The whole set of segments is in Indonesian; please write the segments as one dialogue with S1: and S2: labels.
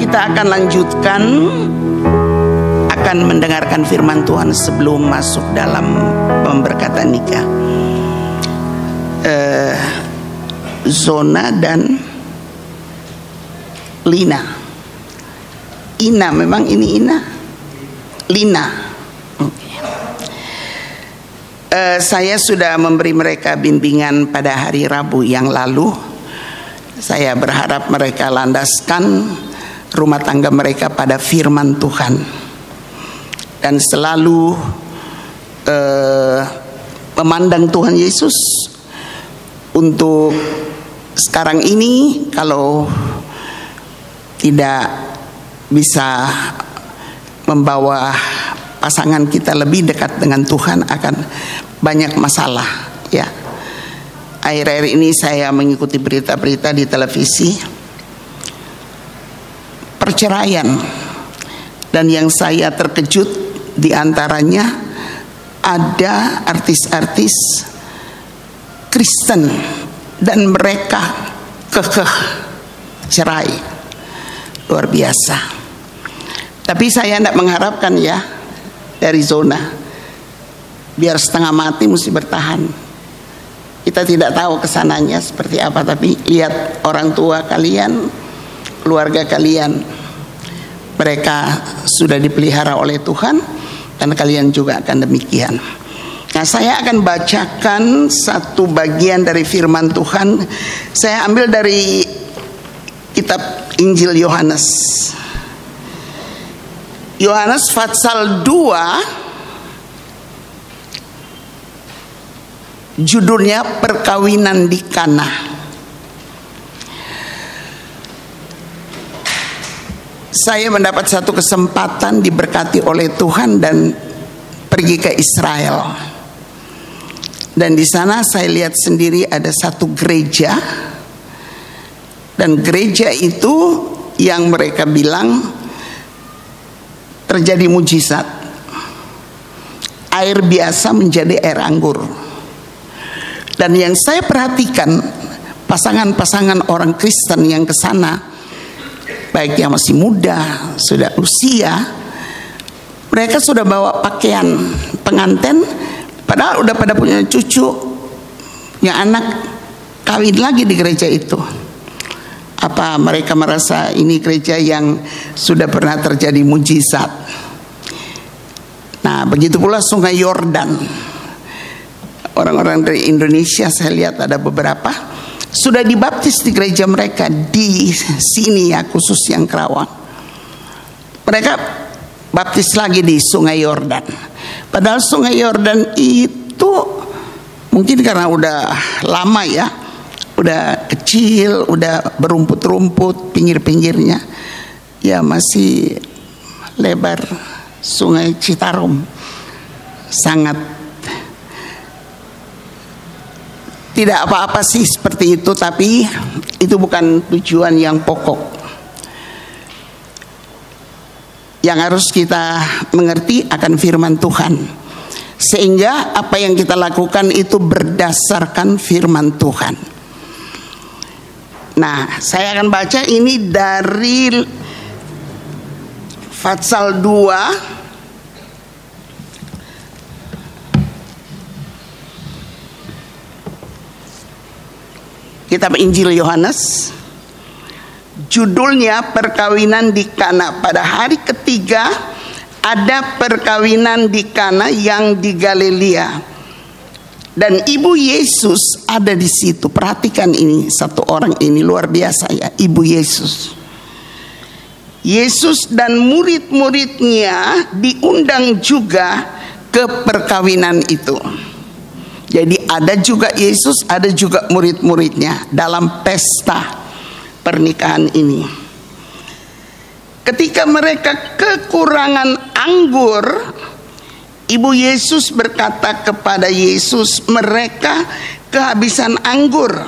S1: kita akan lanjutkan, akan mendengarkan firman Tuhan sebelum masuk dalam pemberkatan nikah. Zona dan Lina. Ina, memang ini Ina? Lina. Okay. Saya sudah memberi mereka bimbingan pada hari Rabu yang lalu. Saya berharap mereka landaskan rumah tangga mereka pada firman Tuhan dan selalu memandang Tuhan Yesus. Untuk sekarang ini, kalau tidak bisa membawa pasangan kita lebih dekat dengan Tuhan, akan banyak masalah, ya. Akhir-akhir ini saya mengikuti berita-berita di televisi perceraian, dan yang saya terkejut diantaranya ada artis-artis Kristen dan mereka kekeh cerai. Luar biasa. Tapi saya tidak mengharapkan, ya, dari Zona biar setengah mati mesti bertahan. Kita tidak tahu kesananya seperti apa, tapi lihat orang tua kalian, keluarga kalian, mereka sudah dipelihara oleh Tuhan, dan kalian juga akan demikian. Nah, saya akan bacakan satu bagian dari firman Tuhan. Saya ambil dari kitab Injil Yohanes. Yohanes pasal 2, judulnya perkawinan di Kana. Saya mendapat satu kesempatan diberkati oleh Tuhan dan pergi ke Israel. Dan di sana saya lihat sendiri ada satu gereja, dan gereja itu yang mereka bilang terjadi mujizat. Air biasa menjadi air anggur. Dan yang saya perhatikan, pasangan-pasangan orang Kristen yang ke sana, baik yang masih muda, sudah usia, mereka sudah bawa pakaian pengantin, padahal udah pada punya cucu, punya anak, kawin lagi di gereja itu. Apa mereka merasa ini gereja yang sudah pernah terjadi mujizat? Nah, begitu pula Sungai Yordan. Orang-orang dari Indonesia saya lihat ada beberapa sudah dibaptis di gereja mereka di sini, ya, khusus yang Kerawang. Mereka baptis lagi di Sungai Yordan. Padahal Sungai Yordan itu mungkin karena udah lama, ya, udah kecil, udah berumput-rumput pinggir-pinggirnya, ya, masih lebar Sungai Citarum. Sangat tidak apa-apa sih seperti itu, tapi itu bukan tujuan yang pokok. Yang harus kita mengerti akan firman Tuhan, sehingga apa yang kita lakukan itu berdasarkan firman Tuhan. Nah, saya akan baca ini dari pasal 2 kitab Injil Yohanes, judulnya perkawinan di Kana. Pada hari ketiga ada perkawinan di Kana yang di Galilea, dan ibu Yesus ada di situ. Perhatikan ini, satu orang ini luar biasa, ya, ibu Yesus. Yesus dan murid-muridnya diundang juga ke perkawinan itu. Jadi ada juga Yesus, ada juga murid-muridnya dalam pesta pernikahan ini. Ketika mereka kekurangan anggur, ibu Yesus berkata kepada Yesus, mereka kehabisan anggur.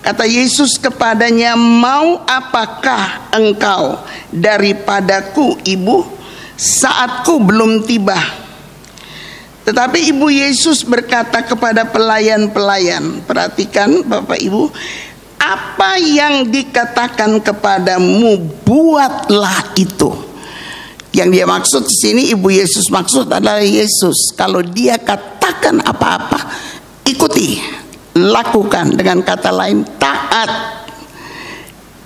S1: Kata Yesus kepadanya, mau apakah engkau daripadaku, ibu? Saatku belum tiba. Tetapi ibu Yesus berkata kepada pelayan-pelayan, perhatikan Bapak Ibu, apa yang dikatakan kepadamu, buatlah itu. Yang dia maksud di sini, Ibu Yesus maksud adalah Yesus. Kalau dia katakan apa-apa, ikuti, lakukan. Dengan kata lain, taat.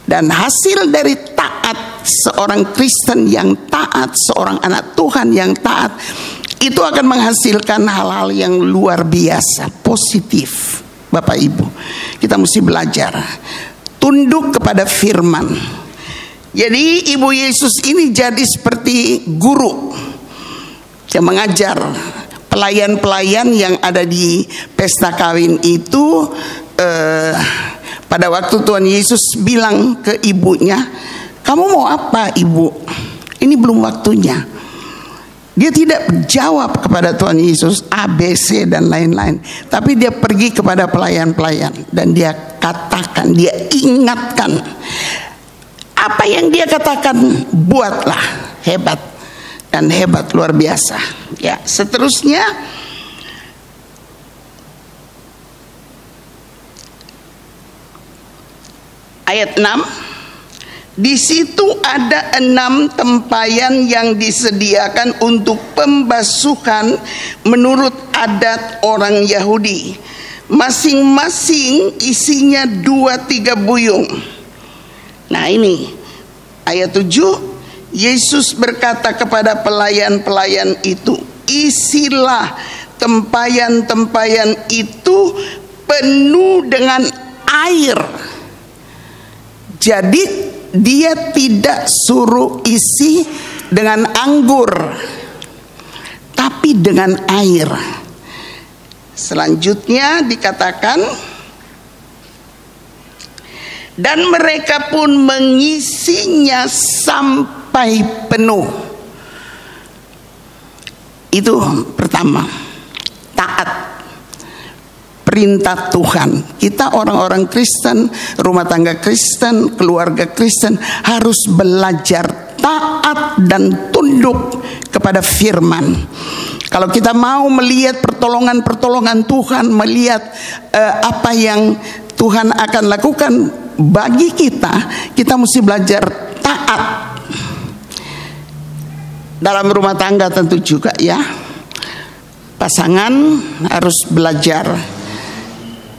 S1: Dan hasil dari taat, seorang Kristen yang taat, seorang anak Tuhan yang taat, itu akan menghasilkan hal-hal yang luar biasa, positif. Bapak Ibu, kita mesti belajar tunduk kepada firman. Jadi Ibu Yesus ini jadi seperti guru yang mengajar pelayan-pelayan yang ada di pesta kawin itu. Pada waktu Tuhan Yesus bilang ke ibunya, kamu mau apa ibu? Ini belum waktunya. Dia tidak menjawab kepada Tuhan Yesus A, B, C dan lain-lain. Tapi dia pergi kepada pelayan-pelayan dan dia katakan, dia ingatkan. Apa yang dia katakan, buatlah. Hebat. Dan hebat luar biasa. Ya, seterusnya ayat 6. Di situ ada 6 tempayan yang disediakan untuk pembasuhan menurut adat orang Yahudi. Masing-masing isinya 2-3 buyung. Nah ini ayat 7, Yesus berkata kepada pelayan-pelayan itu, isilah tempayan-tempayan itu penuh dengan air. Jadi dia tidak suruh isi dengan anggur, tapi dengan air. Selanjutnya dikatakan, dan mereka pun mengisinya sampai penuh. Itu pertama, taat perintah Tuhan. Kita orang-orang Kristen, rumah tangga Kristen, keluarga Kristen harus belajar taat dan tunduk kepada firman. Kalau kita mau melihat pertolongan-pertolongan Tuhan, melihat apa yang Tuhan akan lakukan bagi kita, kita mesti belajar taat. Dalam rumah tangga tentu juga ya, pasangan harus belajar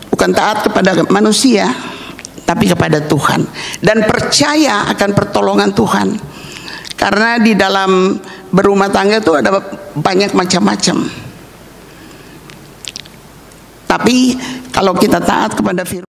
S1: bukan taat kepada manusia, tapi kepada Tuhan, dan percaya akan pertolongan Tuhan. Karena di dalam berumah tangga itu ada banyak macam-macam. Tapi kalau kita taat kepada firman